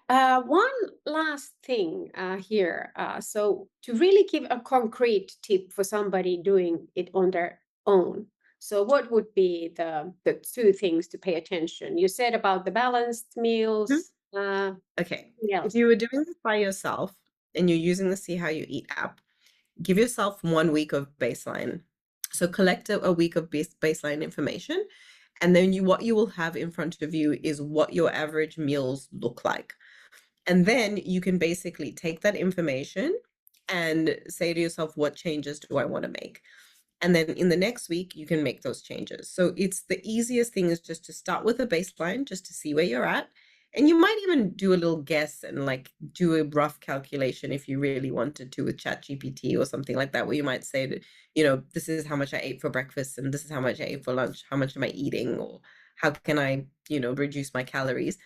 One last thing here. So to really give a concrete tip for somebody doing it on their own. So what would be the two things to pay attention? You said about the balanced Mhm. meals. Okay. What If else? you were doing this by yourself and you're using the See How You Eat app, give yourself 1 week of baseline. So collect a week of baseline information, and then what you will have in front of you is what your average meals look like. And then you can basically take that information and say to yourself, what changes do I want to make? And then in the next week, you can make those changes. So it's the easiest thing is just to start with a baseline, just to see where you're at. And you might even do a little guess and like do a rough calculation if you really wanted to with ChatGPT or something like that, where you might say that, this is how much I ate for breakfast and this is how much I ate for lunch. How much am I eating? Or how can I, reduce my calories?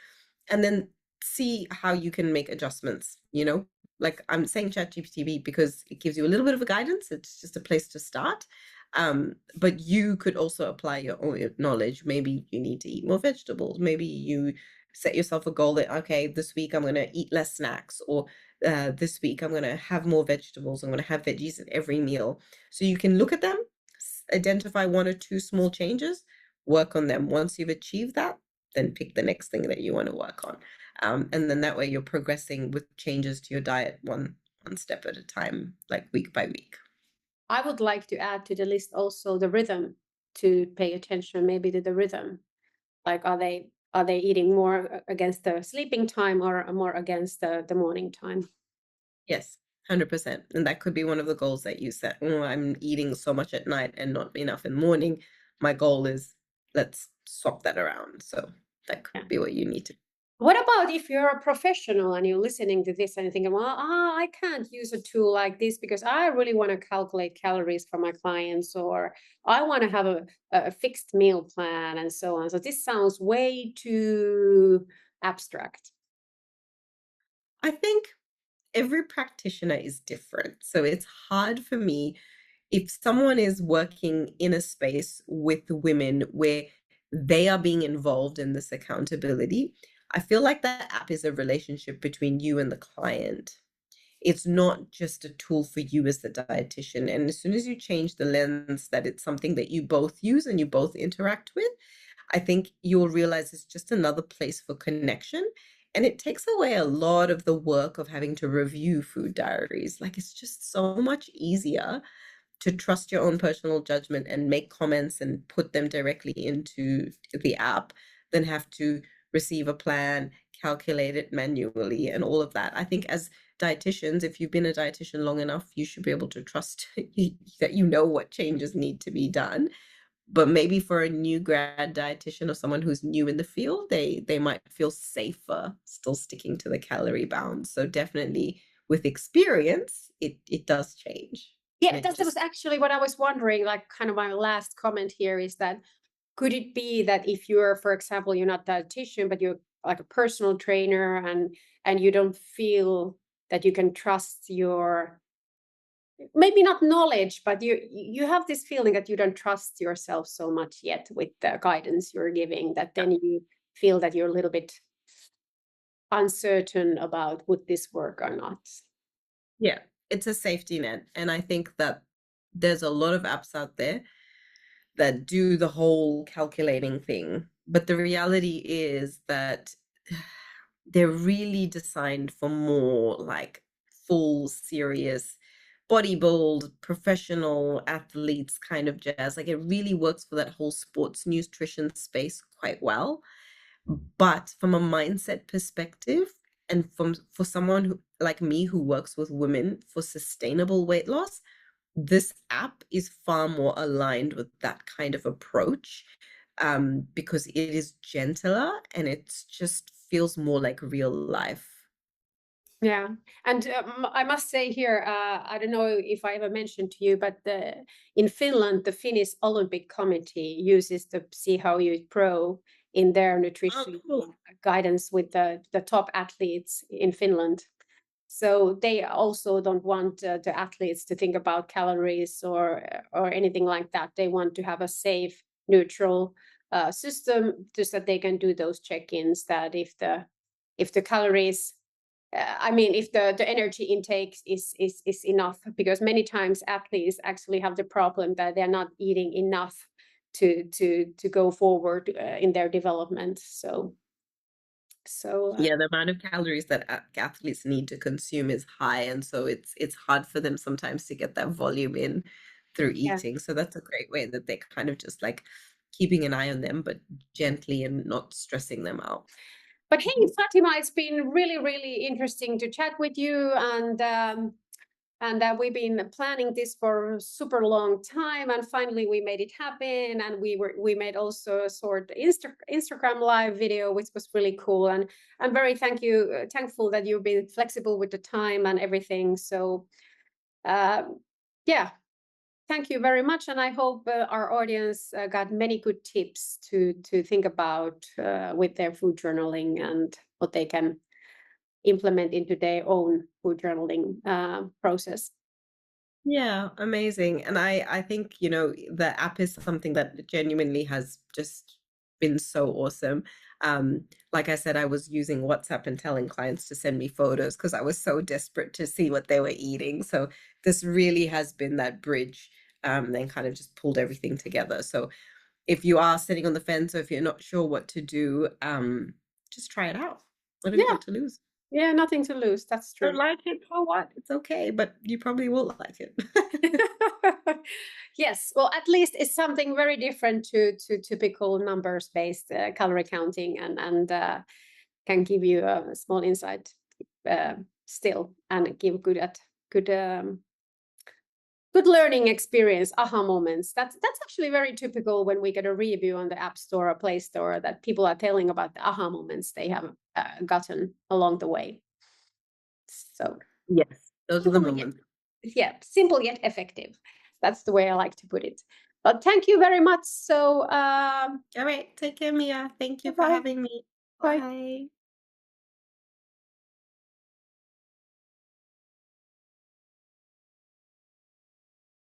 And then see how you can make adjustments. Like I'm saying ChatGPT because it gives you a little bit of a guidance. It's just a place to start. But you could also apply your own knowledge. Maybe you need to eat more vegetables. Maybe you set yourself a goal that, okay, this week I'm going to eat less snacks, or this week I'm going to have more vegetables. I'm going to have veggies at every meal. So you can look at them, identify one or two small changes, work on them. Once you've achieved that, then pick the next thing that you want to work on. And then that way you're progressing with changes to your diet one step at a time, like week by week. I would like to add to the list also the rhythm to pay attention, maybe to the rhythm. Like, are they eating more against the sleeping time or more against the morning time? Yes, 100%. And that could be one of the goals that you set. Oh, I'm eating so much at night and not enough in the morning. My goal is let's swap that around. So that Yeah. could be what you need to. What about if you're a professional and you're listening to this and you're thinking, well, I can't use a tool like this because I really want to calculate calories for my clients, or I want to have a fixed meal plan and so on. So this sounds way too abstract. I think every practitioner is different. So it's hard for me if someone is working in a space with women where they are being involved in this accountability. I feel like that app is a relationship between you and the client. It's not just a tool for you as the dietitian. And as soon as you change the lens that it's something that you both use and you both interact with, I think you'll realize it's just another place for connection. And it takes away a lot of the work of having to review food diaries. Like it's just so much easier to trust your own personal judgment and make comments and put them directly into the app than have to receive a plan, calculate it manually, and all of that. I think as dietitians, if you've been a dietitian long enough, you should be able to trust that you know what changes need to be done. But maybe for a new grad dietitian or someone who's new in the field, they might feel safer still sticking to the calorie bounds. So definitely with experience, it does change. And Yeah, it that was just actually what I was wondering. Like, kind of my last comment here is that could it be that if you're, for example, you're not a dietitian, but you're like a personal trainer, and you don't feel that you can trust your, maybe not knowledge, but you have this feeling that you don't trust yourself so much yet with the guidance you're giving, that then you feel that you're a little bit uncertain about would this work or not. yeah, it's a safety net. And I think that there's a lot of apps out there that do the whole calculating thing. But the reality is that they're really designed for more like full, serious, bodybuild, professional athletes kind of jazz. Like it really works for that whole sports nutrition space quite well. But from a mindset perspective, and for someone who, like me who works with women for sustainable weight loss, this app is far more aligned with that kind of approach, because it is gentler and it just feels more like real life. Yeah, and I must say here, I don't know if I ever mentioned to you, but in Finland, the Finnish Olympic Committee uses the See How You Eat Pro in their Oh, nutrition cool. guidance with the top athletes in Finland. So they also don't want the athletes to think about calories or anything like that. They want to have a safe, neutral system, just that they can do those check-ins. That if the calories, I mean, if the energy intake is enough, because many times athletes actually have the problem that they're not eating enough to go forward in their development. So Yeah, the amount of calories that athletes need to consume is high, and so it's hard for them sometimes to get that volume in through yeah. eating. So that's a great way that they're kind of just like keeping an eye on them, but gently and not stressing them out. But hey, Mhm. Fatima, it's been really, really interesting to chat with you, and we've been planning this for a super long time, and finally we made it happen. And we made also a sort of Instagram live video, which was really cool. And I'm very thankful that you've been flexible with the time and everything. So yeah, thank you very much, and I hope our audience got many good tips to think about with their food journaling and what they can implement into their own food journaling process. Yeah, amazing. And I think, you know, the app is something that genuinely has just been so awesome. Like I said, I was using WhatsApp and telling clients to send me photos because I was so desperate to see what they were eating. So this really has been that bridge, and kind of just pulled everything together. So if you are sitting on the fence or if you're not sure what to do, just try it out. What have you Yeah, got to lose? yeah, nothing to lose. That's Don't true. like it, or what? It's okay, but you probably will like it. Yes, well, at least it's something very different to typical numbers based calorie counting, and can give you a small insight still, and give good good learning experience, aha moments. That's actually very typical when we get a review on the App Store or Play Store, that people are telling about the aha moments they have gotten along the way. So Yes, those are the simple yet, moments. yeah, simple yet effective. That's the way I like to put it. But thank you very much. So All right, take care, Mia. Thank you for bye having me. bye. Bye.